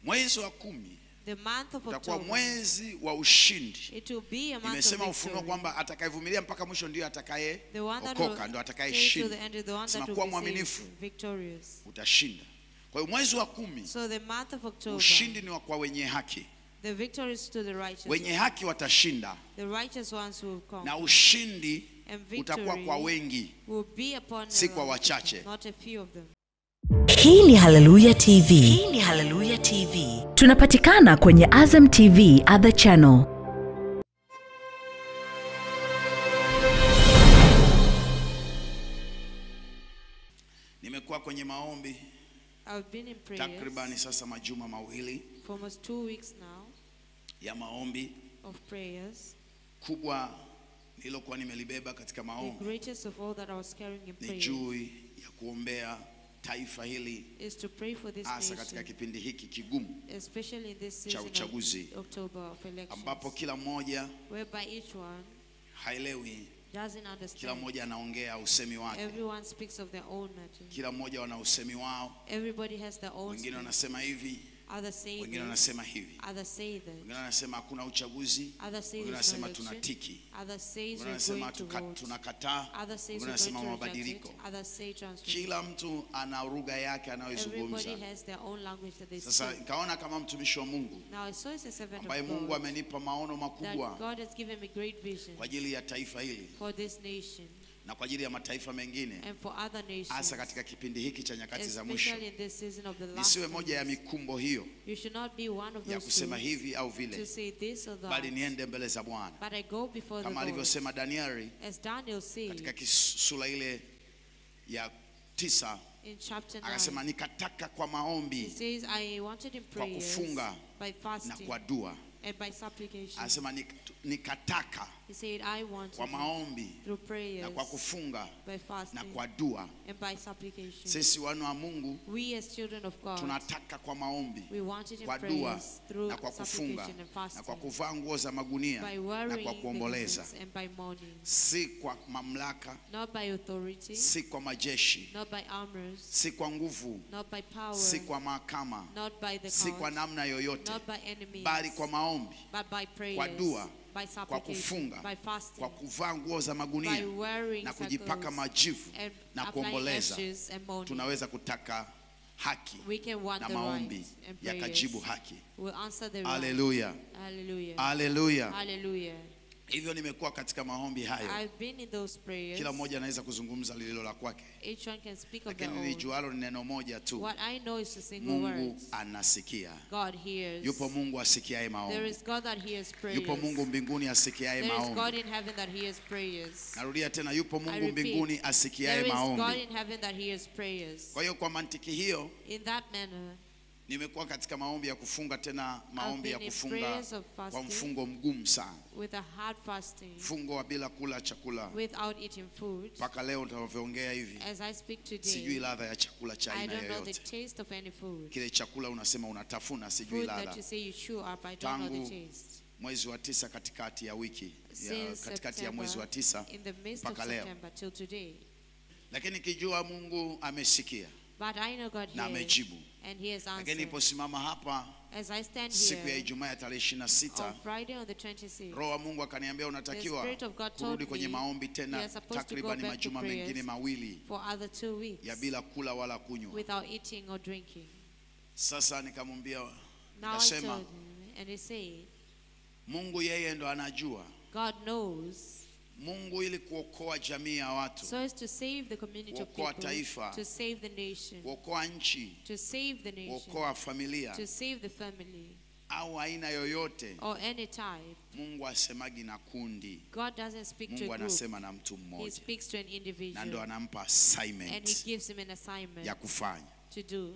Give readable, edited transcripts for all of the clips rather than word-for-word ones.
Mwezi wa 10 the month of utakuwa October, mwezi wa ushindi. it will be a month Nimesema of Ufunuo victory. kwamba atakayevumilia mpaka mwisho ndio atakaye The one that okoka, will ndio atakaye stay to shinda. the end is the one Sema that kuwa will be mwaminifu, saved, victorious. utashinda. Kwa hiyo mwezi wa 10 So the month of October, ushindi ni wa kwa wenye haki. the victory is to the righteous. Wenye haki watashinda The righteous ones will come. na ushindi And utakuwa kwa wengi, will be upon si a kwa lot of wachache. people, not a few of them. Hii ni Haleluya TV. Hii ni Haleluya TV. Tunapatikana kwenye Azam TV other channel. Nimekuwa kwenye maombi I've been in prayers takribani sasa majuma mawili for almost 2 weeks now ya maombi. of prayers. Kubwa nilokuwa nimelibeba katika The maombi greatest of all that I was carrying in ni prayer juu ya kuombea taifa hili, is to pray for this hasa katika nation, kipindi hiki kigumu especially in this cha season uchaguzi, of October of elections, ambapo kila mmoja whereby each one haelewi, doesn't kila understand. mmoja anaongea usemi wake, Everyone speaks of their own matter. kila mmoja wana usemi wao. Everybody has their own Wengine speech. wanasema hivi, Others say wengine this, wanasema hivi, others say that, wengine wanasema hakuna uchaguzi, others say wengine there's no wanasema election, tunatiki, others say wengine we're wanasema going to vote, tunakataa, others say wengine we're going wanasema to reject it, mabadiliko. others say transformation. Kila mtu ana lugha yake anayozungumza. Everybody has their own language that they Sasa speak. nikaona kama mtumishi wa Mungu Now I saw as a servant ambaye of Mungu God amenipa maono that makubwa God has given me great vision kwa ajili ya taifa hili for this nation na kwa ajili ya mataifa mengine, and for other nations, hasa katika kipindi hiki cha nyakati za mwisho. especially in this season of the last Nisiwe moja ya days. mikumbo hiyo You should not be one of ya those kusema fools hivi au to vile, say this or bali that, niende mbele za Bwana but I go before the kama Lord. alivyosema Danieli As Daniel katika said sura ile ya 9, in chapter 9, akasema nikataka kwa he maombi says, I wanted in kwa prayers, kufunga by na fasting kwa dua. and by supplication. Anasema nikataka He said, I wanted kwa maombi through prayers, na kwa kufunga by na fasting kwa dua. and by supplication. Sisi wana wa Mungu We as children of God, tunataka kwa maombi, we want it in kwa dua prayers, through na kwa kufunga supplication and na kwa fasting, kuvaa nguo za magunia by na wearing kwa kuomboleza, garments and by mourning, si kwa mamlaka, not by authority, si kwa majeshi, not by armors, si kwa nguvu, not by power, si kwa mahakama, not by the si kwa court, namna yoyote, not by enemies, bali kwa maombi, but by prayers, kwa dua, by kwa supplication, kufunga, by fasting, kwa kuvaa nguo za by magunia wearing na kujipaka circles majivu and na applying kuomboleza, ashes and mourning. tunaweza kutaka haki We can want na the maombi right and prayers yakajibu haki. will answer the right. Haleluya, Hallelujah. haleluya. Hallelujah. Hivyo nimekuwa katika maombi hayo. I've been in those prayers. Kila mmoja anaweza kuzungumza lililo la kwake, Each one can speak of their lakini own. nilijualo ni neno moja tu: What I know is a single Mungu word. anasikia. God hears. Yupo Mungu asikiaye There maombi. is God that hears prayers. Yupo Mungu mbinguni asikiaye There is God maombi. in heaven that hears prayers. Narudia tena, yupo I Mungu repeat, mbinguni asikiaye there is God maombi. in heaven that hears prayers. Kwa hiyo kwa mantiki hiyo In that manner, nimekuwa katika maombi ya kufunga, tena maombi ya been in kufunga prayers of kwa fasting. mfungo mgumu sana, with a hard fasting, mfungo wa bila kula chakula. without eating food. Mpaka leo tunavyoongea hivi, As I speak sijui today, ladha ya chakula cha I aina don't know the yoyote. taste of any food. Kile chakula unasema unatafuna, sijui Food that ladha. you say you chew up, I don't know Tangu the taste. mwezi wa 9 katikati ya wiki ya Since katikati ya mwezi wa 9 September, in the midst of mpaka leo, September till today. lakini kijua Mungu amesikia But I know God na hears, amejibu. and He has Lakini answered. niliposimama hapa As I stand siku ya here Ijumaa ya tarehe on 26, Friday on the 26th, Roho wa Mungu akaniambia the unatakiwa Spirit of God kurudi told kwenye me maombi we tena are supposed to go takriban back to majuma mengine prayers mawili for other 2 weeks ya bila kula wala kunywa. without eating or drinking. Sasa nikamwambia, Now I nikasema told him, and he said, Mungu yeye ndo anajua. God knows, Mungu ili kuokoa jamii ya watu, so as to save the community of kuokoa people, taifa, to save the nation, kuokoa nchi, to save the nation, kuokoa familia to save the family, au aina yoyote, or any type. Mungu asemagi na kundi. God doesn't speak to Mungu a group. anasema na mtu He mmoja, speaks to an na ndo individual, anampa and He assignment gives him an assignment ya kufanya. to do.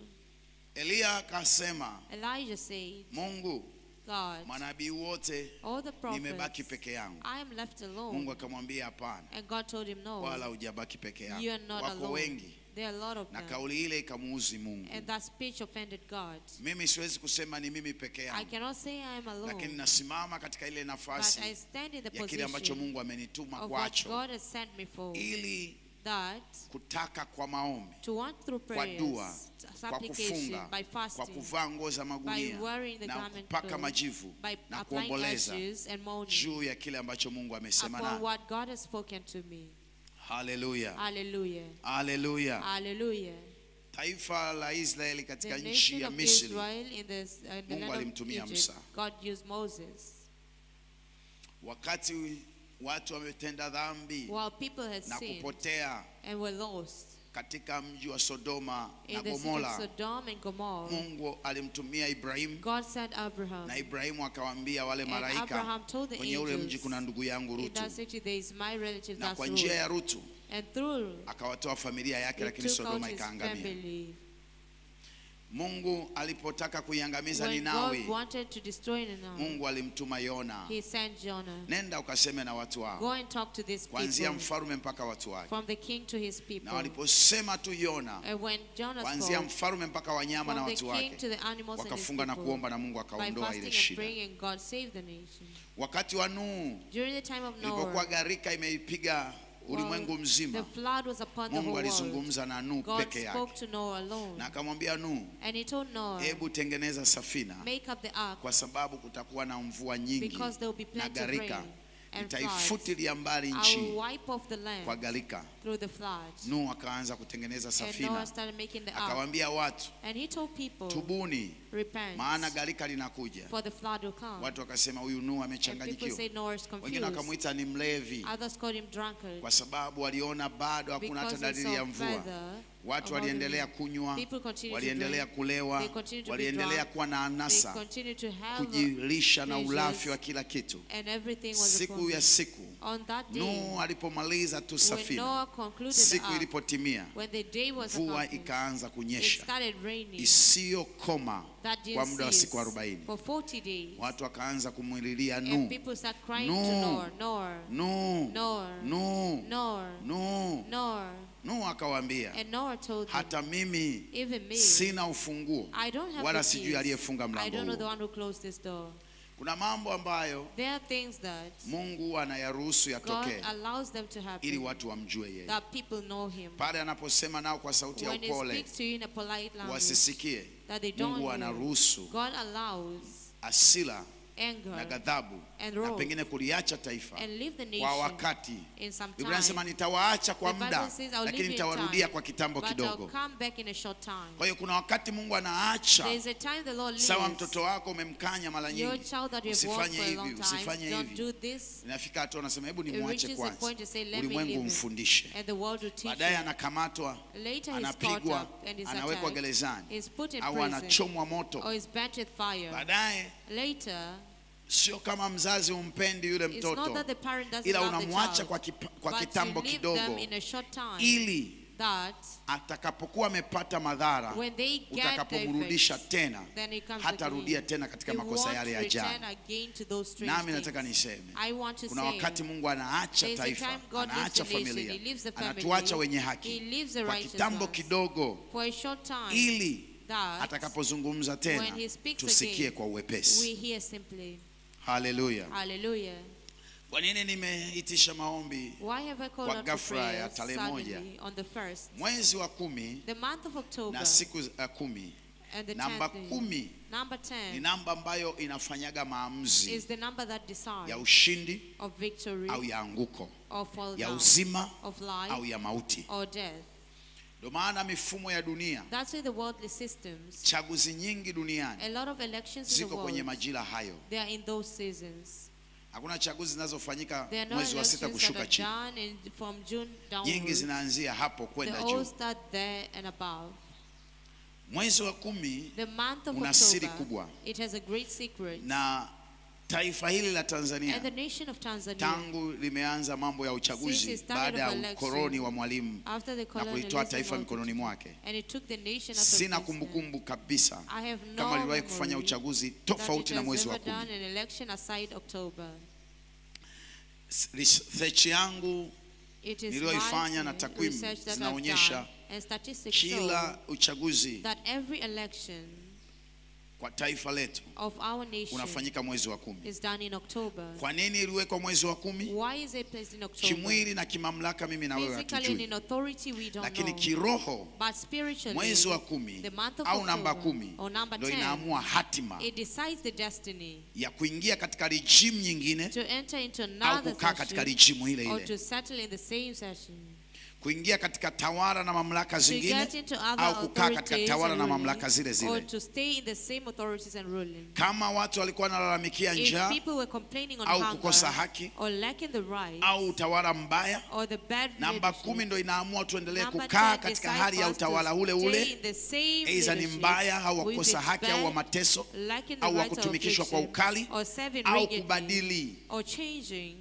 Elia akasema, Elijah said, Mungu, God, manabii wote all the nimebaki prophets, peke yangu. I am left alone. Mungu akamwambia hapana, And God told him, no, wala hujabaki peke you yako, are not wako alone. wengi. There are a lot of Na them. kauli ile ikamuuzi Mungu. And that speech offended God. Mimi siwezi kusema ni mimi peke I yangu, cannot say I am alone, lakini nasimama katika ile but nafasi I stand in the ya kile ambacho position Mungu amenituma of what kwacho, God has sent me for, ili that kutaka kwa maombi, to want through kwa prayers, dua, kwa supplication, kufunga, by kwa fasting, kuvaa nguo za by magunia wearing the na garment kupaka clothes, majivu by na applying kuomboleza ashes and mourning juu ya kile ambacho Mungu amesema upon nami. what God has spoken to me. Haleluya. Hallelujah. Haleluya. Hallelujah. Taifa la Israeli katika The nchi nation ya of Misri, Israel in the Mungu land of alimtumia Egypt, Musa. God used Moses. wakati watu wametenda dhambi While people had na sinned kupotea and were lost katika mji wa Sodoma na in the city of Gomora, Sodom and Gomorrah, Mungu alimtumia Ibrahimu, God sent Abraham. na Ibrahimu akawaambia wale And malaika, Abraham told the kwenye ule angels, mji kuna ndugu yangu in Rutu, that city there is my relative, na that's kwa Ruth. njia ya Rutu And through akawatoa familia yake, he lakini took out Sodoma his ikaangamia. family. Mungu alipotaka kuiangamiza When Ninawi, God wanted to destroy Nineveh, Mungu alimtuma Yona, he sent Jonah. nenda ukaseme na watu wao, Go and talk to these kuanzia people, mfalme mpaka watu wake. from the king to his Na people. waliposema tu Yona, And when Jonah kuanzia spoke, mfalme mpaka wanyama na from the watu king wake, to the animals and his wakafunga na people, kuomba na Mungu by akaondoa fasting ile and shida. praying, God saved the nation. Wakati wa Nuhu, During the time of ilipokuwa Noah, gharika imeipiga ulimwengu the mzima, flood was upon the Mungu whole world. alizungumza na Nuhu God peke spoke yake, to Noah alone. na akamwambia Nuhu, And he told Noah, hebu tengeneza safina, make up the ark, kwa sababu kutakuwa na mvua nyingi because there will be na plenty of rain gharika, and floods. itaifutilia mbali I nchi will wipe off the kwa land gharika. through the floods. Nuhu akaanza kutengeneza And Noah safina, started making the ark. akawaambia watu, And he told people, tubuni, repent, maana gharika linakuja. for the flood will come. Watu wakasema huyu Nuhu And people amechanganyikiwa. say Noah is Wengine confused. wakamuita ni mlevi, Others called him drunkard, kwa sababu waliona bado hakuna hata because they dalili ya saw mvua. further Watu of waliendelea all the- kunywa, People continued to waliendelea drink. kulewa, They continued to be waliendelea drunk. kuwa na They anasa, continued to have kujilisha na pleasures, ulafi wa kila kitu. and everything was Siku upon ya them. siku On that day, Nuhu alipomaliza tu when safina, Noah concluded the siku ark, ilipotimia, when the day was mvua accomplished, ikaanza it kunyesha started raining isiyokoma that kwa didn't muda wa cease siku 40. for 40 days. Watu wakaanza kumwililia And Nuhu, people start crying to Noah, Noah, Nuhu, Noah, Nuhu, Noah, Nuhu. Noah. Nuhu akawaambia, And Noah told them, hata mimi even me, sina ufunguo, I don't have wala the sijui keys. aliyefunga I mlango don't know the huo. one who closed this door. Kuna mambo ambayo There are things that Mungu anayaruhusu God yatokee allows them to ili happen, watu wamjue yeye. that people know him. Pale anaposema nao kwa sauti ya When he upole, speaks to you in a polite language, wasisikie. that they don't Mungu hear. anaruhusu God allows asila na anger ghadhabu and na wrath pengine kuliacha taifa and leave the kwa nation wakati. in some Biblia inasema time. nitawaacha kwa The Bible muda, says, I'll leave lakini you in nitawarudia time, kwa kitambo but I'll kidogo. come back in a short time. Kwa hiyo kuna wakati Mungu anaacha. There is a time the Lord Sawa, leaves mtoto wako umemkanya mara your nyingi, child that you have walked usifanye for a hivi, long time. usifanye Don't hivi. do this. Inafika hatua anasema hebu It nimwache reaches a point kwanza, to say, let me ulimwengu leave him, umfundishe. and the world will teach Baadaye him. anakamatwa, Later he's caught anapigwa, up and is anawekwa attacked, gerezani is put in au prison, anachomwa moto. or is burnt with fire. Baadaye Later, sio kama mzazi umpendi yule it's not mtoto, that the parent doesn't ila love the unamwacha child, kwa but kitambo you leave them kidogo, in a short time, ili that atakapokuwa amepata madhara, when they get the utakapomrudisha effects, tena then he comes hatarudia again. tena katika He makosa won't yale ya return jana. again to those strange Nami nataka things. niseme, I want to kuna say, wakati Mungu anaacha there's a taifa, time God leaves anaacha the nation, familia, He leaves the family, anatuacha wenye He haki leaves the kwa righteous kitambo ones kidogo, for a short time, ili that atakapozungumza tena when he speaks tusikie again, kwa uwepesi. we hear simply. Haleluya. Hallelujah. Kwa nini nimeitisha maombi? Why have I called Kwa out to ghafla ya prayer tarehe moja, suddenly on the 1st? mwezi wa 10 The month of October na siku 10, and the namba 10th day. 10 Number ni 10 namba ambayo inafanyaga maamuzi is the number that decides ya ushindi of victory au ya anguko, or fall ya down, uzima of au life ya mauti. or death. Ndio maana mifumo ya dunia, That's why the worldly systems, chaguzi nyingi duniani a lot of elections in the ziko kwenye world, majira hayo. they are in those seasons. Hakuna chaguzi zinazofanyika There are no mwezi wa 6 elections that kushuka are chini. done from June Nyingi downwards. zinaanzia hapo They kwenda all juu. start there and above. Mwezi wa 10 The month of una siri October, kubwa, it has a great secret. na taifa hili la And the Tanzania nation of Tanzania, tangu limeanza mambo ya since uchaguzi it started baada ya of election, ukoloni wa Mwalimu after the na kulitoa colonialism taifa of mikononi mwake, and it took the nation out of sina business. kumbukumbu kabisa I have kama no aliwahi kufanya memory uchaguzi that it tofauti na has mwezi wa ever done 10. an election aside October. Research yangu It is niliyoifanya na my takwimu research that I've zinaonyesha done, and statistics show kila uchaguzi that every election kwa taifa letu of our nation unafanyika mwezi wa 10. is done in October. Kwa nini iliwekwa mwezi wa 10? Why is it placed in October? Kimwili na kimamlaka mimi na wewe Physically and hatujui. in authority we don't Lakini know. kiroho But spiritually, mwezi wa 10 the month of au namba October 10 or number ndio 10, inaamua hatima it decides the destiny ya kuingia katika regime nyingine to enter into au another kukaa katika session regime ile or ile. to settle in the same session. Kuingia katika tawala na mamlaka To zingine get into other au kukaa katika authorities tawala and na ruling, mamlaka zile or zile. to stay in the same authorities and ruling. Kama watu walikuwa wanalalamikia If njaa people were complaining on au hunger kukosa haki or lacking the right au utawala mbaya, or the bad namba leadership, 10 ndio inaamua tuendelee number kukaa 10 katika decides hali ya for us to utawala ule stay ule, in the same aidha ni leadership, mbaya au with kukosa its haki au wa bad, mateso lacking the au wa rights of kutumikishwa kwa affliction, ukali or serving au rigidly, kubadili. or changing.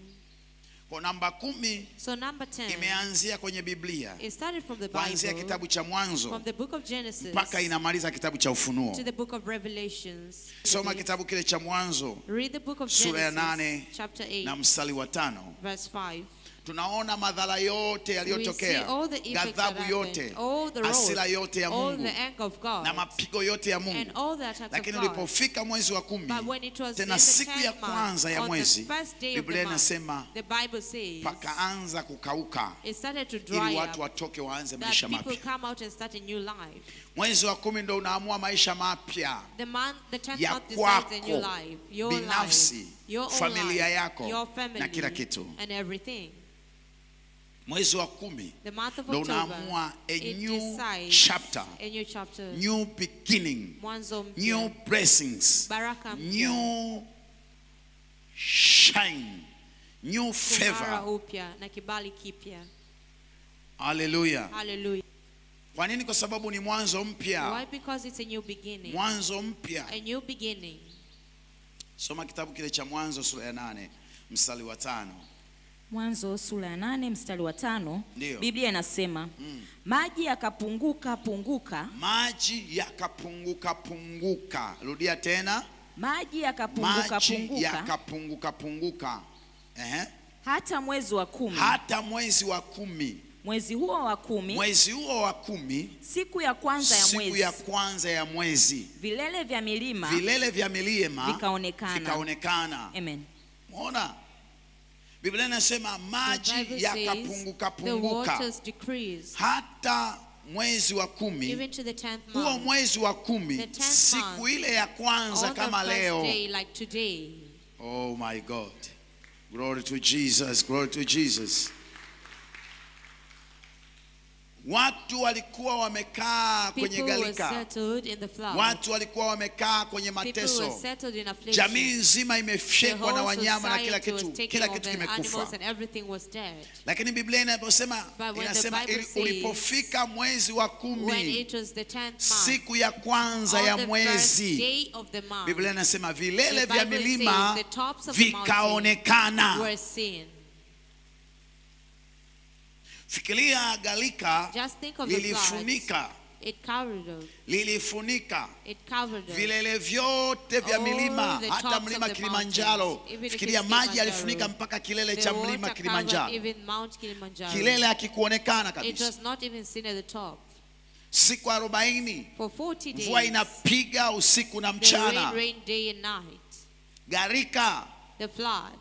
Kwa namba 10 So number 10, imeanzia kwenye Biblia, it started from the kuanzia Bible, kitabu cha Mwanzo from the book of Genesis mpaka inamaliza kitabu cha Ufunuo. to the book of Revelations. Soma kitabu kile cha Mwanzo Read the book of sura ya Genesis, 8 chapter na 8, mstari wa 5. verse 5. Tunaona madhara yote yaliyotokea, We see all the effects that ghadhabu happened, yote, all the hasira wrath, yote ya all Mungu the anger of God, na mapigo yote ya and Mungu. all the attacks of Lakini God. ulipofika mwezi wa 10, But when it was in tena the siku ya 10th kwanza ya month, on the mwezi, first day of Biblia the month, inasema the Bible says pakaanza kukauka it started to ili dry watu up, watoke waanze that maisha people mapya. come out and start a new life. Mwezi wa 10 ndio unaamua maisha mapya The 10th ya month decides a new kwako life, your binafsi, life, your own familia life, yako your family, na kila kitu. and everything. Mwezi wa 10 The month of ndio October, unaamua a it new decides chapter, a new chapter, new beginning, mwanzo mpya, new blessings, baraka mpya, new shine, new kung'ara favor. upya na kibali kipya. Hallelujah. Hallelujah. Kwa nini? Kwa sababu ni mwanzo mpya. Why? Because it's a new beginning. Mwanzo mpya. A new beginning. Soma kitabu kile cha Mwanzo sura ya 8 mstari wa 5. Mwanzo sura ya 8 mstari wa 5. Ndiyo. Biblia inasema maji yakapunguka punguka. Maji yakapunguka punguka. Rudia tena. Maji yakapunguka Maji punguka. yakapunguka punguka. Hata mwezi wa 10. Hata mwezi wa 10. Mwezi huo wa 10. Mwezi huo wa 10. Siku ya kwanza ya mwezi. Siku ya kwanza ya mwezi. Vilele vya milima. Vilele vya milima vikaonekana. Amen. Muona? Biblia inasema maji yakapunguka the punguka. waters decrease. Hata mwezi wa 10. Even to the 10th Huo month. mwezi wa 10 The 10th siku month, ile ya kwanza on kama the first leo. day, like today. Oh my God. Glory to Jesus. Glory to Jesus. Watu walikuwa wamekaa kwenye People were gharika. settled in the flood. Watu walikuwa wamekaa kwenye People were mateso. settled in affliction. Jamii nzima The imefyekwa na whole wanyama na kila society was kitu. taken Kila of kitu the animals kimekufa. and everything was dead. Lakini Biblia inaposema But when inasema the Bible says, ulipofika mwezi wa When 10, it was the 10th month, siku ya kwanza ya on the first mwezi, day of the month, Biblia inasema vilele the vya Bible milima says the tops of the mountain vikaonekana. were seen. Fikiria gharika Just think of the lilifunika, flood. It covered up. lilifunika It covered up. vilele vyote vya All milima, the hata tops mlima of the Kilimanjaro. mountains, even if Fikiria it's maji Kilimanjaro. yalifunika mpaka kilele The cha water mlima covered Kilimanjaro. even Mount Kilimanjaro. Kilele hakikuonekana It kabisa. was not even seen at the top. Siku 40 For 40 days, mvua inapiga usiku na the mchana. rain day and night. Gharika, The flood.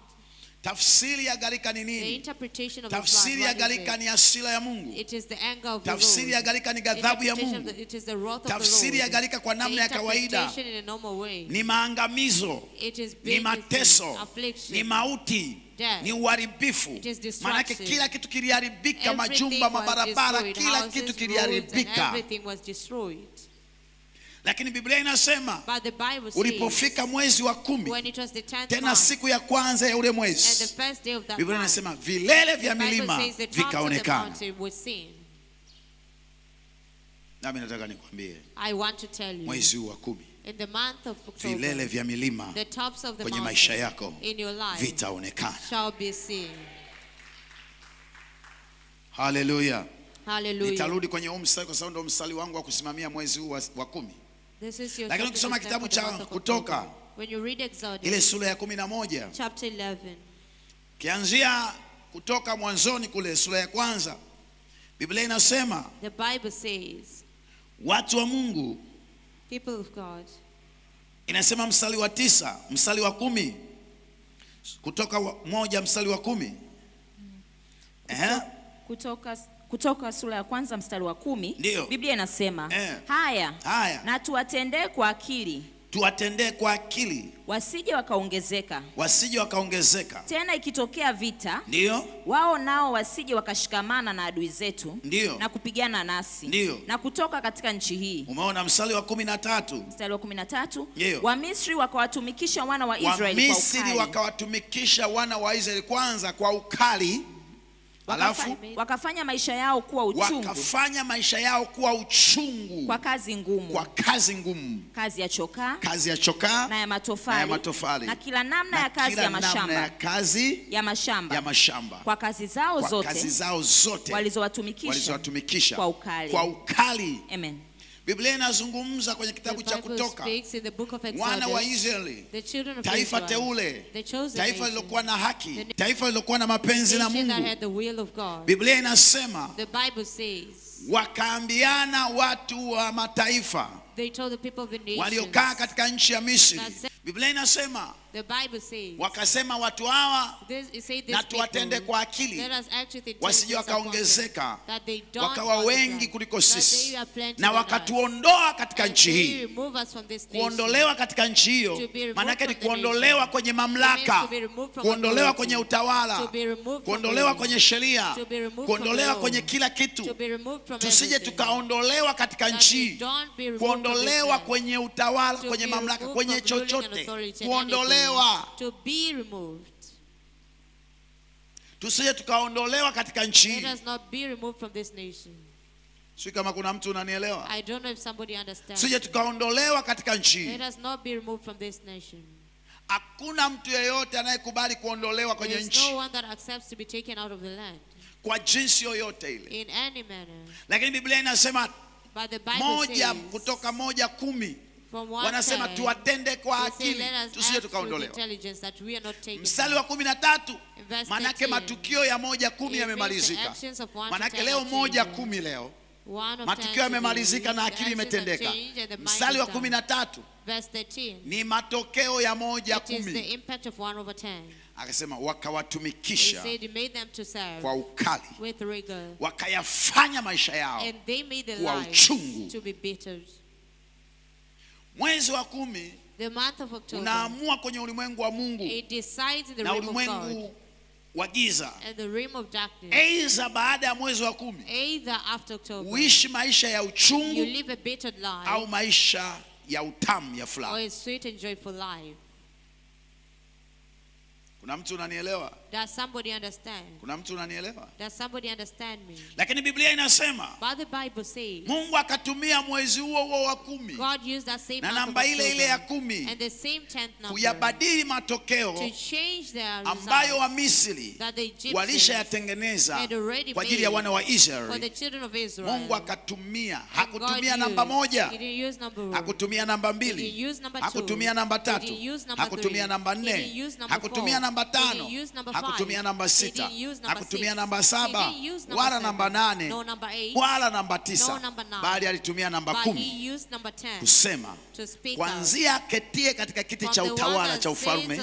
tafsiri ya gharika ni The nini? interpretation of the Tafsiri flood, ya what is gharika it? ni hasira ya Mungu. It is the anger of the Tafsiri ya Lord. gharika ni ghadhabu ya Interpretation of Mungu. it is the wrath of the Tafsiri ya Lord. gharika kwa The namna ya kawaida interpretation in a normal way. ni maangamizo, It is ni big mateso, affliction. ni mauti, Death. ni uharibifu. It is destruction. Maanake kila kitu kiliharibika, Everything majumba, was mabarabara, destroyed. kila Houses, kitu roads, kiliharibika. and everything was destroyed. Lakini Biblia inasema But the Bible says, ulipofika mwezi wa 10, when it was the 10th tena month, siku ya kwanza ya ule and the mwezi, first day of that Biblia month, inasema vilele vya the Bible milima says the tops of the vikaonekana. mountain were seen. Nami nataka nikwambie I want to tell you, mwezi huu wa 10 in the month of vilele October, vya milima the tops of the kwenye maisha mountain yako in your life vitaonekana. shall be seen. Haleluya. Hallelujah. Nitarudi kwenye huu mstari kwa sababu ndio mstari wangu wa kusimamia mwezi huu wa 10. This is your Lakini topic ukisoma for the kitabu month cha of Kutoka, October. When you read ile Exodus sura ya 11, chapter 11, kianzia kutoka mwanzoni kule sura ya kwanza, Biblia inasema the Bible says, watu wa Mungu people of God, Inasema mstari wa 9, mstari wa 10. Kutoka 1 mstari wa 10. Kutoka sura ya 1 mstari wa 10. Ndiyo. Biblia inasema, haya na tuwatendee kwa akili. Tuwatendee kwa akili. Wasije wakaongezeka. Wasije wakaongezeka. Tena ikitokea vita, ndio, wao nao wasije wakashikamana na adui zetu, ndio, na kupigana nasi, ndio, na kutoka katika nchi hii. Umeona mstari wa 13? Mstari wa 13, Wamisri wakawatumikisha wana wa Israeli kwa ukali. Wamisri wakawatumikisha wana wa Israeli kwanza kwa ukali. Alafu wakafanya maisha yao kuwa uchungu. Wakafanya maisha yao kuwa uchungu. Kwa kazi ngumu. Kwa kazi ngumu. Kazi ya chokaa. Kazi ya chokaa. Na ya matofali. Na kila namna ya kazi ya mashamba. Namna ya kazi ya mashamba. Ya mashamba. Kwa kazi zao zote. Kwa kazi zao zote. Walizowatumikisha. Kwa ukali. Kwa ukali. Amen. Biblia inazungumza kwenye kitabu cha Kutoka, wana wa Israeli, taifa teule, taifa lilokuwa na haki, taifa lilokuwa na mapenzi na Mungu. Biblia inasema wakaambiana watu wa mataifa waliokaa katika nchi ya Misri. Biblia inasema wakasema watu hawa na tuwatende kwa akili, wasije wakaongezeka wakawa wengi kuliko sisi, na wakatuondoa katika nchi hii. Kuondolewa katika nchi hiyo maana yake ni kuondolewa kwenye mamlaka, kuondolewa kwenye utawala, kuondolewa kwenye sheria, kuondolewa kwenye kila kitu. Tusije tukaondolewa katika nchi, kuondolewa kwenye utawala, kwenye mamlaka, kwenye chochote, kuondolewa. To be removed. Tusije tukaondolewa katika nchi hii. Let us not be removed from this nation. Sio kama kuna mtu unanielewa? I don't know if somebody understands. Tusije tukaondolewa katika nchi hii. Let us not be removed from this nation. Hakuna mtu yeyote anayekubali kuondolewa kwenye nchi. There's no one that accepts to be taken out of the land. Kwa jinsi yoyote ile. In any manner. Lakini Biblia inasema moja, Kutoka 1:10. Wanasema tuwatende kwa akili, tusije tukaondolewa. Mstari wa 13, manake matukio ya 1:10 yamemalizika. Manake leo 1:10 leo matukio yamemalizika na akili imetendeka. Mstari wa 13 ni matokeo ya 1:10. Akasema wakawatumikisha kwa ukali, wakayafanya maisha yao kwa uchungu. Mwezi wa 10 unaamua kwenye ulimwengu wa Mungu na ulimwengu wa giza. Aidha baada ya mwezi wa 10 uishi maisha ya uchungu au maisha ya utamu ya furaha. Kuna mtu unanielewa? Does somebody understand? Kuna mtu unanielewa? Does somebody understand me? Lakini Biblia inasema But the Bible says Mungu akatumia mwezi huo wa 10 God used that same na namba ile ya 10 and the same 10th number kuyabadili matokeo to change their ambayo wa Misri walishayatengeneza kwa ajili ya wana wa Israeli. Mungu akatumia, hakutumia namba 1, hakutumia namba 2, hakutumia namba 3, hakutumia namba 4, hakutumia namba 5, hakutumia namba 6, hakutumia namba 7, wala namba 8, wala namba 9, bali alitumia namba 10 kusema kuanzia ketie katika kiti cha utawala cha ufalme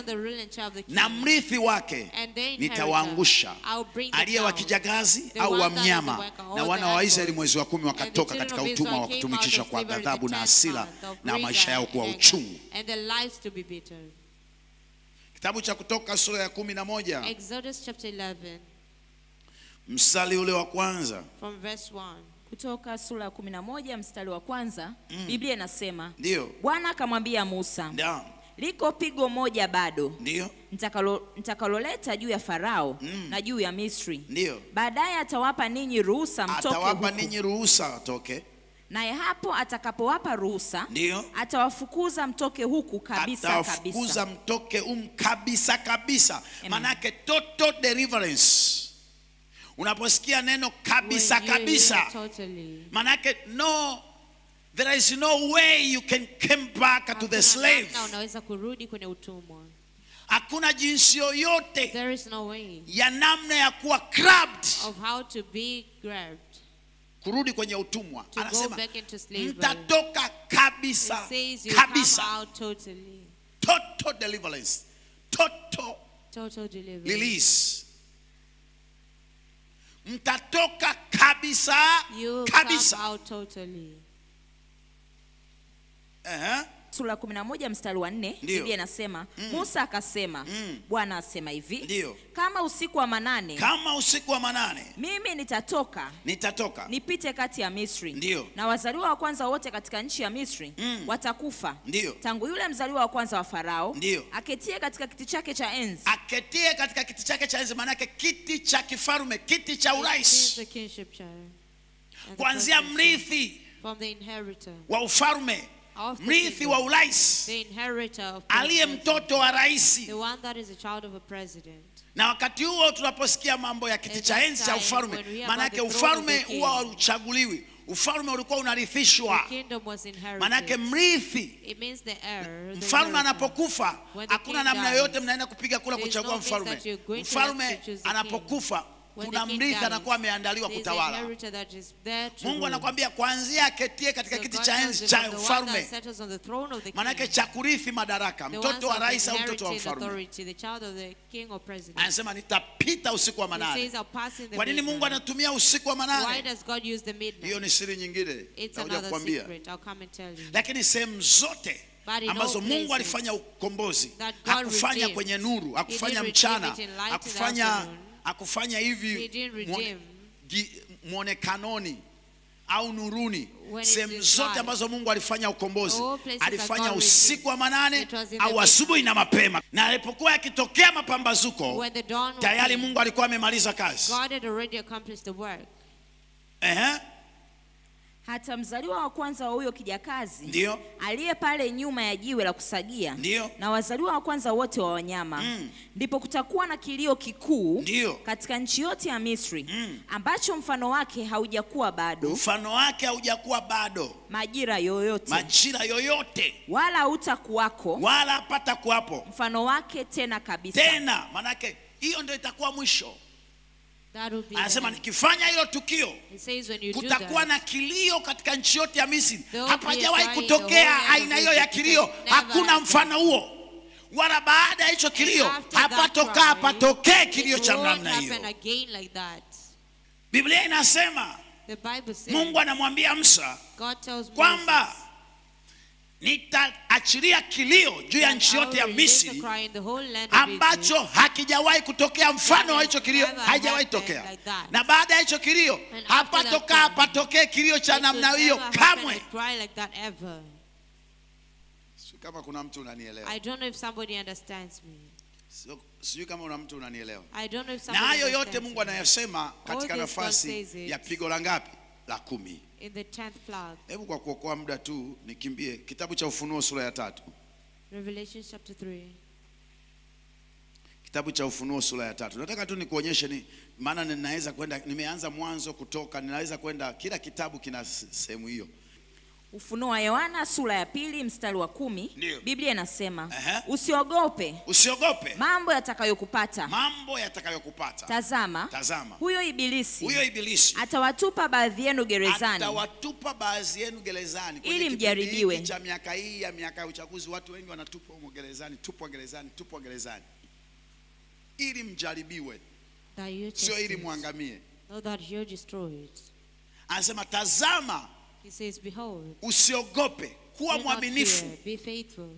na mrithi wake nitawaangusha, aliye wa kijagazi au wa mnyama. Na wana wa Israeli mwezi wa 10 wakatoka katika utumwa wa kutumikishwa kwa ghadhabu na hasira na maisha yao kuwa uchungu. Kitabu cha Kutoka sura ya 11. Exodus chapter 11. Mstari ule wa kwanza. From verse 1. Kutoka sura ya 11 mstari wa kwanza. Biblia inasema, ndio, Bwana akamwambia Musa, ndio, liko pigo moja bado, ndio, nitakaloleta juu ya Farao na juu ya Misri. Ndio. Baadaye atawapa ninyi ruhusa mtoke huko. Atawapa ninyi ruhusa watoke. Naye hapo atakapowapa ruhusa, ndio, atawafukuza mtoke huku kabisa kabisa. Atawafukuza mtoke kabisa kabisa. Manake total deliverance. Unaposikia neno kabisa kabisa, manake no, there is no way you can come back to the slave. Unaweza kurudi kwenye utumwa. Hakuna jinsi yoyote, there is no way, ya namna ya kuwa grabbed, of how to be grabbed, kurudi kwenye utumwa. To Anasema go back into slavery. mtatoka kabisa. It says you Kabisa. come out totally. Total deliverance. Total Deliverance. release. Mtatoka kabisa. You Kabisa. come out totally. Sura 11 mstari wa 4 Biblia inasema Musa akasema Bwana asema hivi, Ndio. kama usiku wa manane mimi nitatoka nipite kati ya Misri. Ndio. Na wazaliwa wa kwanza wote katika nchi ya Misri watakufa. Ndio. Tangu yule mzaliwa wa kwanza wa Farao Ndio. aketie katika kiti chake cha enzi. Aketie katika kiti chake cha enzi, maana yake kiti cha kifalme, kiti cha urais. Kuanzia mrithi from the inheritor wa ufalme, mrithi wa urais, aliye mtoto wa rais. Na wakati huo tunaposikia mambo ya kiti cha enzi cha ufalme, maana yake ufalme huwa uchaguliwi. Ufalme ulikuwa unarithishwa. Maana yake mrithi, mfalme anapokufa hakuna namna yoyote mnaenda kupiga kula kuchagua mfalme. Mfalme anapokufa kuna mrithi anakuwa ameandaliwa kutawala. Mungu anakuambia kuanzia aketie katika kiti cha enzi cha ufalme, maana yake cha kurithi madaraka, mtoto wa rais au mtoto wa mfalme. Anasema nitapita usiku wa manane. Kwa nini Mungu anatumia usiku wa manane? Hiyo ni siri nyingine nitakuja kukwambia. Lakini sehemu zote ambazo Mungu alifanya ukombozi, hakufanya kwenye nuru, hakufanya mchana, hakufanya hivi muonekanoni au nuruni. Sehemu zote ambazo Mungu alifanya ukombozi, alifanya usiku wa manane au asubuhi na mapema. Na alipokuwa yakitokea mapambazuko, tayari Mungu alikuwa amemaliza kazi. Hata mzaliwa wa kwanza wa huyo kijakazi, ndio, aliye pale nyuma ya jiwe la kusagia, ndio, na wazaliwa wa kwanza wote wa wanyama, ndipo kutakuwa na kilio kikuu, ndio, katika nchi yote ya Misri, ambacho mfano wake haujakuwa bado. Mfano wake haujakuwa bado majira yoyote, wala hutakuwako, wala hapata kuwapo mfano wake tena kabisa. Tena manake hiyo ndio itakuwa mwisho. Anasema nikifanya hilo tukio, kutakuwa na kilio katika nchi yote ya Misri. Hapajawahi kutokea aina hiyo ya kilio. Hakuna mfano huo. Wala baada ya hicho kilio hapatokee kilio cha namna hiyo. Biblia inasema, Mungu anamwambia Musa kwamba nitaachilia kilio juu ya nchi yote ya Misri ambacho hakijawahi kutokea. Mfano wa hicho kilio haijawahi tokea. Na baada ya hicho kilio hapatokee kilio cha namna hiyo kamwe. Kama kuna mtu unanielewa. I don't know if somebody understands me. Sijui kama una mtu unanielewa. I don't know if somebody. Na hayo yote Mungu anayasema katika nafasi ya pigo la ngapi? La 10. In the 10th plague. Hebu kwa kuokoa muda tu nikimbie kitabu cha Ufunuo sura ya 3. Revelation chapter 3. Kitabu cha Ufunuo sura ya 3. Nataka tu nikuonyeshe ni maana ninaweza kwenda, nimeanza Mwanzo, Kutoka, ninaweza kwenda, kila kitabu kina sehemu hiyo. Ufunuo wa Yohana sura ya 2 mstari wa 10, Biblia inasema, usiogope mambo yatakayokupata. Tazama, huyo ibilisi atawatupa baadhi yenu gerezani, ili mjaribiwe. Cha miaka hii ya miaka ya uchaguzi, watu wengi wanatupwa huko gerezani, tupwa gerezani ili mjaribiwe, sio ili muangamie. Anasema tazama, he says, behold, usiogope, kuwa mwaminifu. Be faithful.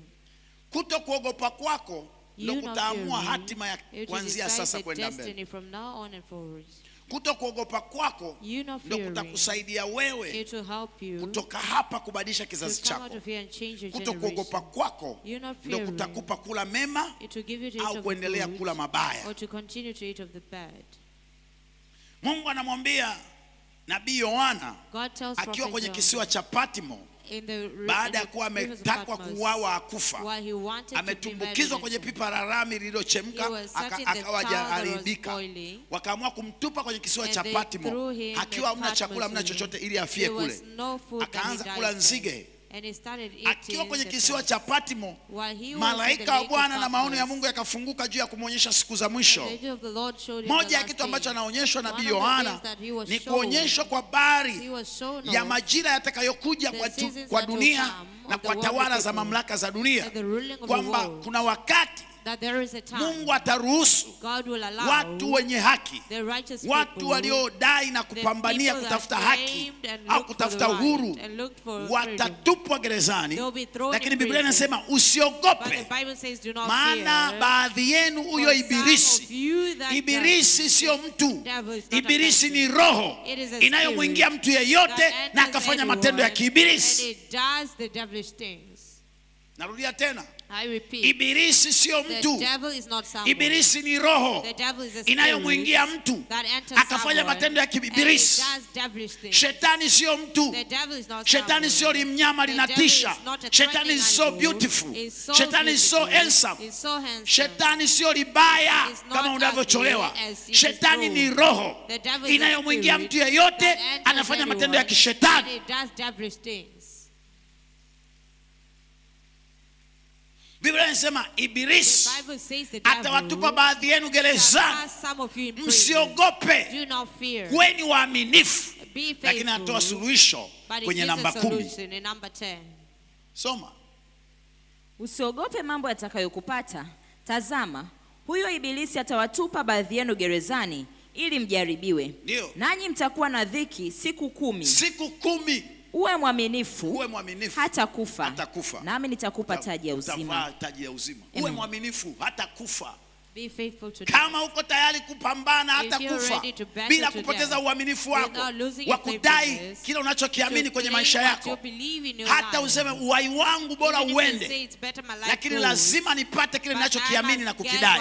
Kuto kuogopa kwako ndio kutaamua hatima ya kuanzia sasa kwenda mbele. Kuto kuogopa kwako ndio kutakusaidia wewe kutoka hapa kubadilisha kizazi chako. Kuto kuogopa kwako ndio kutakupa kula mema au kuendelea kula mabaya. Mungu anamwambia Nabii Yohana akiwa kwenye kisiwa cha Patmo, baada ya kuwa ametakwa kuuawa akufa, ametumbukizwa kwenye pipa la rami lililochemka, akawa hajaharibika. Wakaamua kumtupa kwenye kisiwa cha Patmo akiwa hamna chakula, hamna chochote, ili afie kule. Akaanza kula nzige Akiwa kwenye kisiwa cha Patmo, malaika wa Bwana na maono ya Mungu yakafunguka juu ya kumuonyesha siku za mwisho. Moja ya kitu ambacho anaonyeshwa nabii Yohana ni kuonyeshwa kwa habari ya majira yatakayokuja kwa dunia na kwa tawala za mamlaka za dunia, kwamba kuna wakati Mungu ataruhusu watu wenye haki, watu waliodai na kupambania kutafuta haki au kutafuta uhuru, watatupwa gerezani. Lakini Biblia inasema usiogope, maana baadhi yenu huyo ibilisi. Ibilisi sio mtu, ibilisi ni roho inayomwingia mtu yeyote na akafanya matendo ya kiibilisi. Narudia tena, ibilisi sio mtu, ibilisi ni roho inayomwingia mtu akafanya matendo ya kiibilisi. Shetani sio mtu, shetani sio mnyama linatisha, shetani is so beautiful, shetani is so handsome, shetani sio libaya kama unavyocholewa. Shetani ni roho inayomwingia mtu yeyote anafanya matendo ya kishetani. Biblia inasema ibilisi atawatupa baadhi yenu gerezani. Msiogope, kuweni waaminifu. Lakini atoa suluhisho kwenye namba 10. Soma. Usiogope mambo yatakayokupata. Tazama, huyo ibilisi atawatupa baadhi yenu gerezani ili mjaribiwe. Nanyi mtakuwa na dhiki siku 10. Siku 10. Uwe mwaminifu hata kufa. Nami nitakupa taji ya uzima. Uwe mwaminifu hata kufa. Kama uko tayari kupambana hata kufa bila kupoteza uaminifu wako wa kudai kile unachokiamini kwenye maisha yako, hata useme uhai wangu bora uende, lakini lazima nipate kile ninachokiamini na kukidai,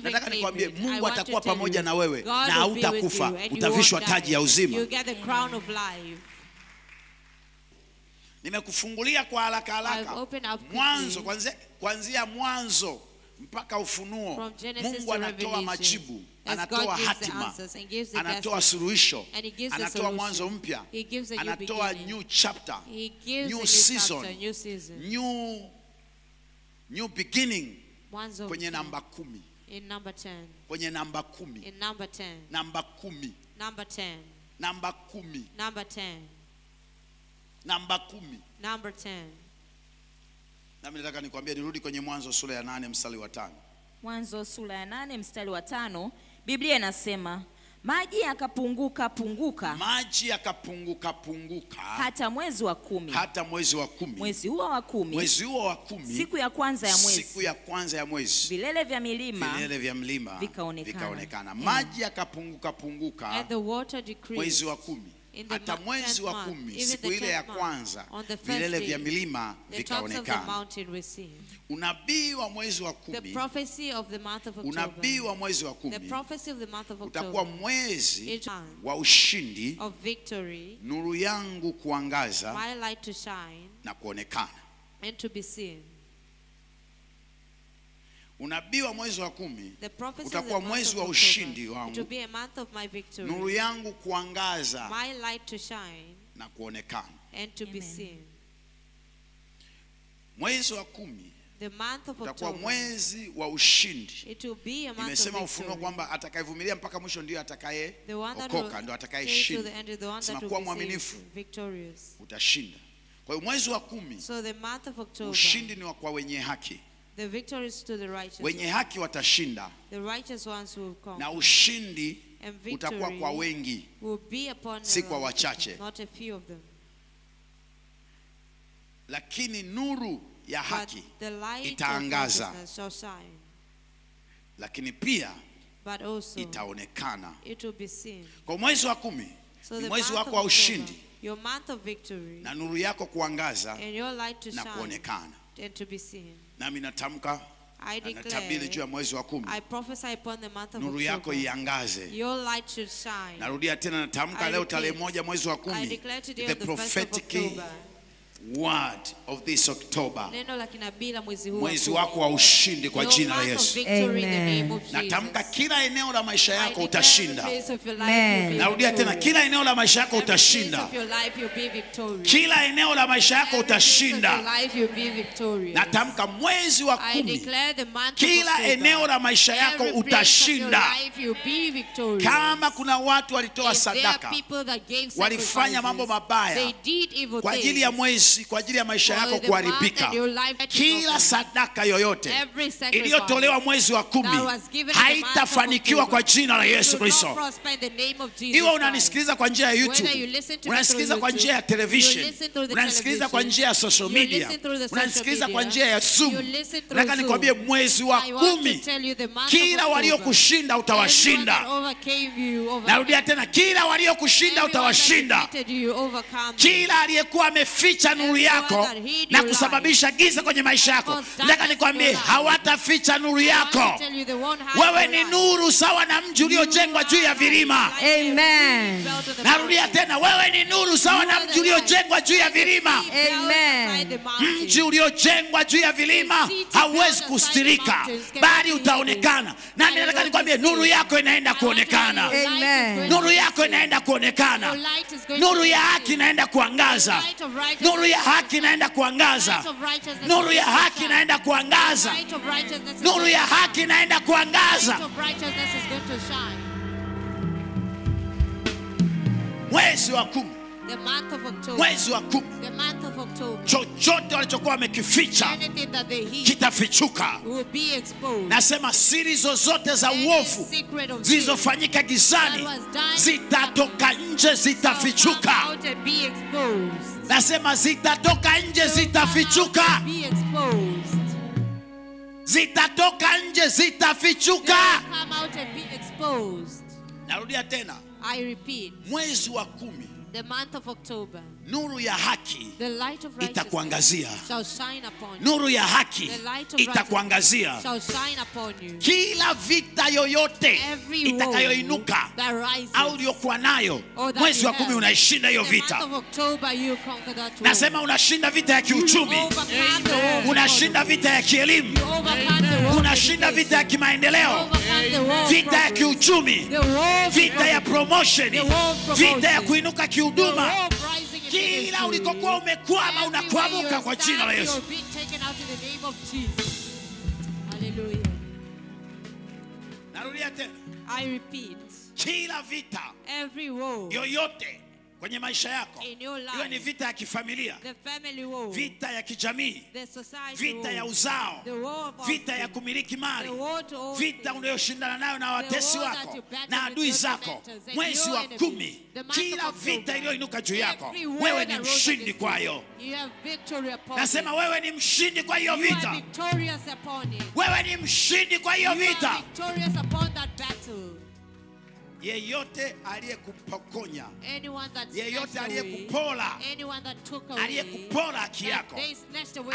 nataka nikwambie Mungu atakuwa pamoja na wewe na hautakufa. Utavishwa taji ya uzima. Nimekufungulia kwa haraka Mwanzo, kuanzia Mwanzo mpaka Ufunuo. Mungu anatoa majibu, anatoa hatima, anatoa suluhisho, anatoa mwanzo mpya, anatoa new chapter, new season, new beginning kwenye namba 10. Kwenye namba 10. Namba 10. Namba 10. Namba 10. Number 10. Nami nataka nikwambie nirudi kwenye Mwanzo sura ya 8 mstari wa 5. Mwanzo sura ya 8 mstari wa 5, Biblia inasema maji yakapunguka punguka. Maji yakapunguka punguka. Hata mwezi wa 10. Hata mwezi wa 10. Mwezi huo wa 10. Mwezi huo wa 10. Siku ya kwanza ya mwezi. Siku ya kwanza ya mwezi. Vilele vya milima vikaonekana. Maji yakapunguka punguka. And the water decreased. Mwezi wa 10. Hata mwezi wa 10, siku ile ya kwanza, vilele vya milima vikaonekana. Unabii wa mwezi wa 10. Unabii wa mwezi wa 10 utakuwa mwezi wa ushindi, nuru yangu kuangaza na kuonekana. Unabii wa mwezi wa 10 utakuwa mwezi wa ushindi wangu, nuru yangu kuangaza na kuonekana. Mwezi wa 10 utakuwa mwezi wa ushindi. Nimesema Ufunuo kwamba atakayevumilia mpaka mwisho ndio atakayeokoka, ndio atakayeshinda. Sema kuwa mwaminifu, utashinda. Kwa hiyo mwezi wa 10 ushindi ni kwa wenye haki. The victory is to the righteous. Wenye haki watashinda. The righteous ones will come. Na ushindi utakuwa kwa wengi, si kwa wachache. Not a few of them. Lakini nuru ya haki itaangaza. Lakini pia itaonekana. It will be seen. Kwa mwezi wa 10 ni mwezi wako wa ushindi. Your month of victory. Na nuru yako kuangaza and your light to na kuonekana. And to be seen. Nami natamka, natabiri juu ya mwezi wa 10. I prophesy upon the month of nuru yako iangaze. Your light should shine. Narudia tena, natamka leo tarehe 1 mwezi wa 10. The prophetic word of this October. Neno la kinabii la mwezi huu. Mwezi wako wa ushindi kwa jina la Yesu. Amen. Natamka kila eneo la maisha yako utashinda. Amen. Narudia tena, kila eneo la maisha yako utashinda. Kila eneo la maisha yako utashinda. Natamka mwezi wa 10, kila eneo la maisha yako utashinda. Kama kuna watu walitoa sadaka, walifanya mambo mabaya kwa ajili ya mwezi, kwa ajili ya maisha yako kuharibika, kila sadaka yoyote iliyotolewa mwezi wa 10 haitafanikiwa kwa jina la Yesu Kristo. Iwe unanisikiliza kwa njia ya YouTube, unanisikiliza kwa njia ya television, unanisikiliza kwa njia ya social media, unanisikiliza kwa njia ya Zoom, nataka nikwambie mwezi wa 10 kila waliokushinda utawashinda. Narudia tena, kila waliokushinda utawashinda. Kila aliyekuwa ameficha nuru yako na kusababisha giza kwenye maisha yako, nataka nikwambie hawataficha nuru yako. Wewe ni nuru sawa na mji uliojengwa juu ya vilima. Amen. Narudia tena, wewe ni nuru sawa na mji uliojengwa juu ya vilima. Amen. Mji uliojengwa juu ya vilima hauwezi kustirika, bali utaonekana. Na nataka nikwambie nuru yako inaenda kuonekana. Amen. Nuru yako inaenda kuonekana. Nuru ya haki inaenda kuangaza. Nuru ya haki inaenda kuangaza. Nuru ya haki inaenda kuangaza. Nuru ya haki inaenda kuangaza. Mwezi wa 10, mwezi wa 10, chochote walichokuwa wamekificha kitafichuka. Nasema siri zozote za uovu zilizofanyika gizani zitatoka nje, zitafichuka. Nasema zitatoka nje, zitafichuka. Zitatoka nje, zitafichuka. Narudia tena, I repeat, mwezi wa 10, the month of October, nuru ya haki the light of itakuangazia. shall shine upon you. Nuru ya haki itakuangazia. Shall shine upon you. Kila vita yoyote itakayoinuka au uliokuwa nayo mwezi wa 10 unaishinda hiyo vita. Nasema unashinda vita ya kiuchumi, unashinda vita ya kielimu, unashinda vita ya kimaendeleo, vita ya kiuchumi, vita ya promotion, vita ya kuinuka kihuduma. Kila ulikokuwa umekwama unakuamuka kwa jina la Yesu. Hallelujah. Narudia tena, I repeat, kila vita every war yoyote kwenye maisha yako, iwe ni vita ya kifamilia, vita ya kijamii, vita ya uzao, vita ya kumiliki mali, vita unayoshindana nayo na watesi wako na adui zako, mwezi wa 10, kila vita iliyoinuka juu yako, wewe ni mshindi kwayo. Nasema wewe ni mshindi kwa hiyo vita. Wewe ni mshindi kwa hiyo vita. Yeyote aliyekupokonya, yeyote aliyekupora, aliyekupora haki yako,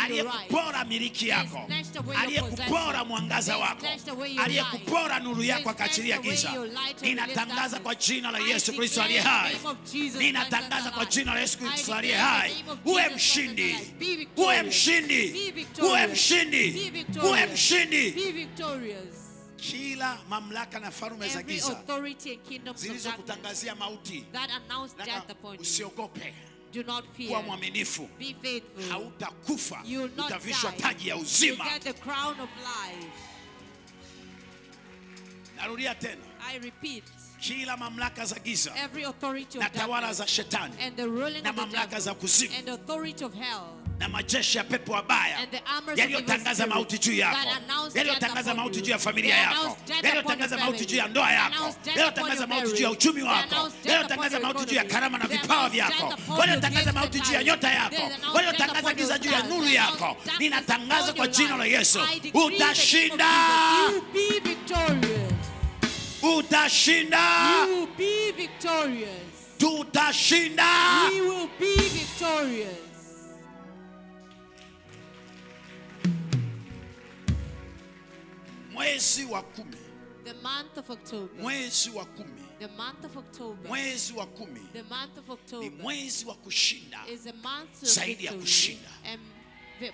aliyekupora miliki yako, aliyekupora mwangaza wako, aliyekupora nuru yako akaachilia giza, ninatangaza kwa jina la Yesu Kristo aliye hai, ninatangaza kwa jina la Yesu Kristo aliye hai, uwe mshindi, uwe mshindi, uwe mshindi, uwe mshindi. Kila mamlaka na falme za giza zilizokutangazia mauti, usiogope. Kuwa mwaminifu, hautakufa, utavishwa taji ya uzima. Narudia tena, kila mamlaka za giza na tawala za shetani na mamlaka za kuzimu na majeshi ya pepo wabaya yaliyotangaza mauti juu yako, yaliyotangaza mauti juu ya familia yako, yaliyotangaza mauti juu ya ndoa yako, yaliyotangaza mauti juu ya uchumi wako, yaliyotangaza mauti juu ya karama na vipawa vyako, yaliyotangaza mauti juu ya nyota yako, yaliyotangaza giza juu ya nuru yako, ninatangaza kwa jina la Yesu, utashinda. Utashinda. Tutashinda. We will be victorious. Mwezi wa 10, The month of October. Mwezi wa 10. The month of October. Mwezi wa 10. The month of October. Ni mwezi wa kushinda. Is a month of zaidi ya kushinda. And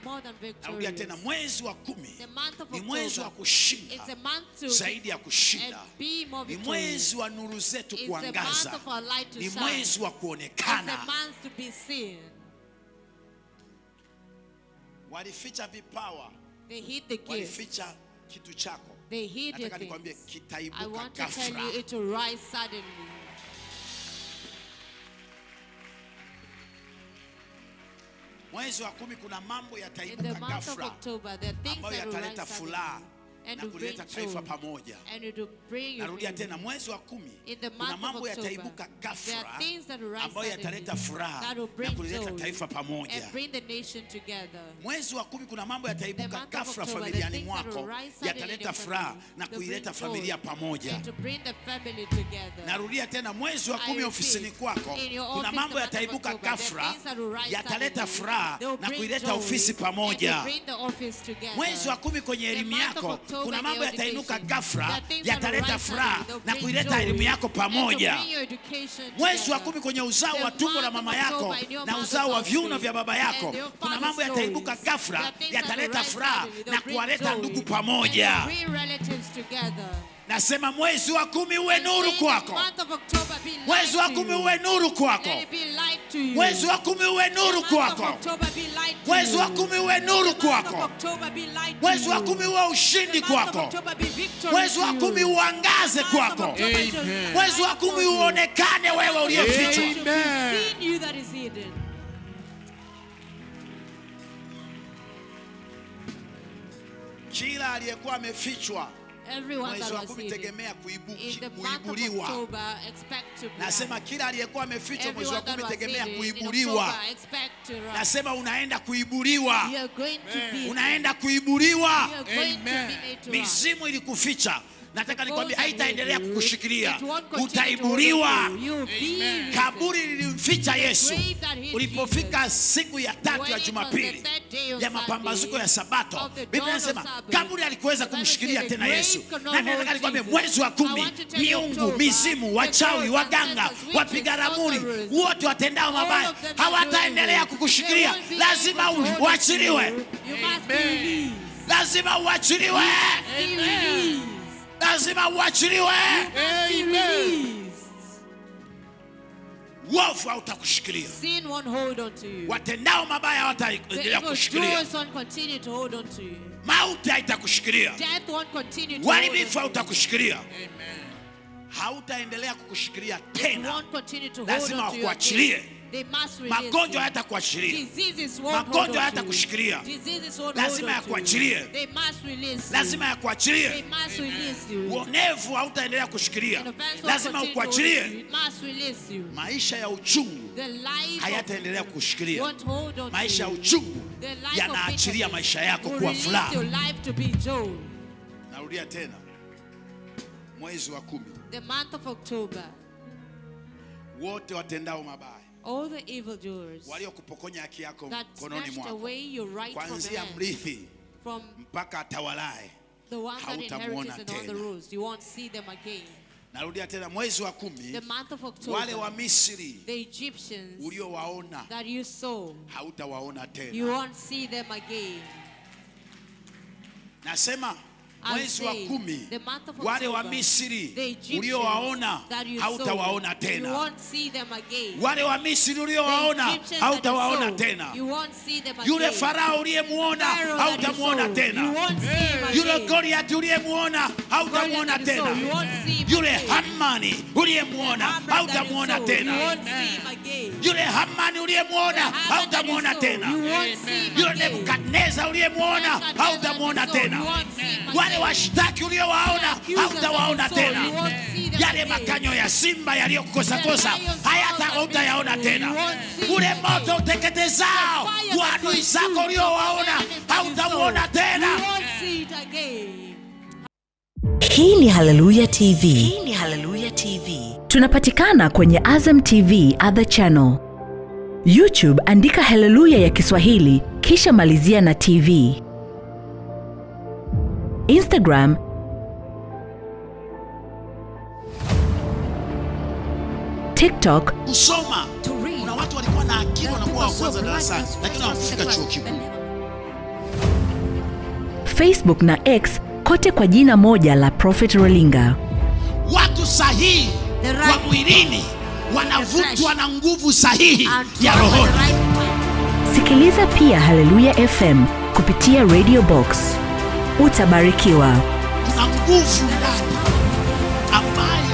more than victorious. Narudia tena, mwezi wa 10 The month of ni mwezi wa kushinda. It's a month to zaidi ya kushinda. Be more ni mwezi wa nuru zetu kuangaza. It's a month of our light to ni shine. mwezi wa kuonekana. It's a month to be seen. Walificha vipawa. They hid the gifts. Walificha kitu chako. They hid your things. I want to tell you it will rise suddenly. Mwezi wa 10 kuna mambo yataibuka ghafla. In the month of October, there are things that will rise suddenly. Na kuleta taifa pamoja. Narudia tena, mwezi wa 10 kuna mambo yataibuka ghafla ambayo yataleta furaha na kuleta taifa pamoja. Mwezi wa 10 kuna mambo yataibuka ghafla familiani mwako yataleta furaha na kuileta familia pamoja. Narudia tena, mwezi wa 10 ofisini kwako kuna mambo yataibuka ghafla yataleta furaha na kuileta ofisi pamoja. Mwezi wa 10 kwenye elimu yako kuna mambo yatainuka ghafla yataleta furaha na kuileta elimu yako pamoja. Mwezi wa 10 kwenye uzao wa tumbo la mama yako na uzao wa viuno vya baba yako kuna mambo yataibuka ghafla yataleta furaha na kuwaleta ndugu pamoja. Nasema mwezi wa 10 uwe nuru kwako. Mwezi wa 10 uwe nuru kwako. Mwezi wa 10 uwe nuru kwako. Mwezi wa 10 uwe nuru kwako. Mwezi wa 10 uwe ushindi kwako. Mwezi wa 10 uangaze kwako. Mwezi wa 10 uonekane wewe uliyefichwa. Kila aliyekuwa amefichwa mwezi wa 10 tegemea kuibuliwa. Nasema kila aliyekuwa amefichwa mwezi wa 10 tegemea kuibuliwa. Nasema unaenda kuibuliwa. Unaenda kuibuliwa. Mizimu ilikuficha, nataka nikwambie haitaendelea kukushikilia. Utaibuliwa. Kaburi lilimficha Yesu. Ulipofika siku ya 3 ya Jumapili ya mapambazuko ya Sabato, Biblia inasema kaburi alikuweza kumshikilia tena Yesu. Na nataka nikwambie mwezi wa 10 miungu, mizimu, wachawi, waganga, wapiga ramli, wote watendao mabaya hawataendelea kukushikilia. Lazima uachiliwe. Lazima uachiliwe. Lazima uachiliwe. Wofu hautakushikilia. Sin won't hold on to you. Watendao mabaya hawataendelea kushikilia. Mauti haitakushikilia. Death won't continue to uharibifu hautakushikilia. Hautaendelea kukushikilia tena. Lazima wakuachilie. Magonjwa hayatakuachilia. Magonjwa hayatakushikilia. Lazima yakuachilie. Lazima yakuachilie. Uonevu hautaendelea kushikilia. Lazima ukuachilie. Maisha ya uchungu hayataendelea kushikilia. Maisha ya uchungu yanaachilia maisha yako kuwa furaha. Narudia tena, mwezi wa 10, the month of October, wote watendao mabaya, all the evil doers, waliokupokonya haki yako mkononi mwako, kuanzia mrithi mpaka atawalae, hautamuona tena. You won't see them again. Narudia tena, mwezi wa 10, wale wa Misri uliowaona hautawaona tena. You won't see them again. Nasema mwezi wa 10, wale wa Misri uliowaona hautawaona tena. Wale wa Misri uliowaona hautawaona tena. Yule Farao uliyemuona hautamuona tena. Yule Goliath uliyemuona hautamuona tena. Yule Hamani uliyemuona hautamuona tena. Yule Hamani uliyemuona hautamuona tena. Yule Nebukadneza uliyemuona hautamuona tena. Wale washtaki uliowaona hautawaona tena. Yale makanyo ya simba yaliyokukosa hautayaona tena. Ule moto uteketezao wa adui zako uliowaona hautamuona tena. Hii ni Hallelujah TV. Hii ni Hallelujah TV. Tunapatikana kwenye Azam TV Other Channel. YouTube andika Hallelujah ya Kiswahili kisha malizia na TV. Instagram TikTok, kusoma. Kuna watu walikuwa na akili wanakuwa wa kwanza darasani lakini hawafika chuo kikuu. Facebook na X kote kwa jina moja la Prophet Rolinga. Watu sahihi wa mwilini wanavutwa na nguvu sahihi ya rohoni. Sikiliza pia Hallelujah FM kupitia Radio Box. Utabarikiwa. Kuna nguvu ndani ambayo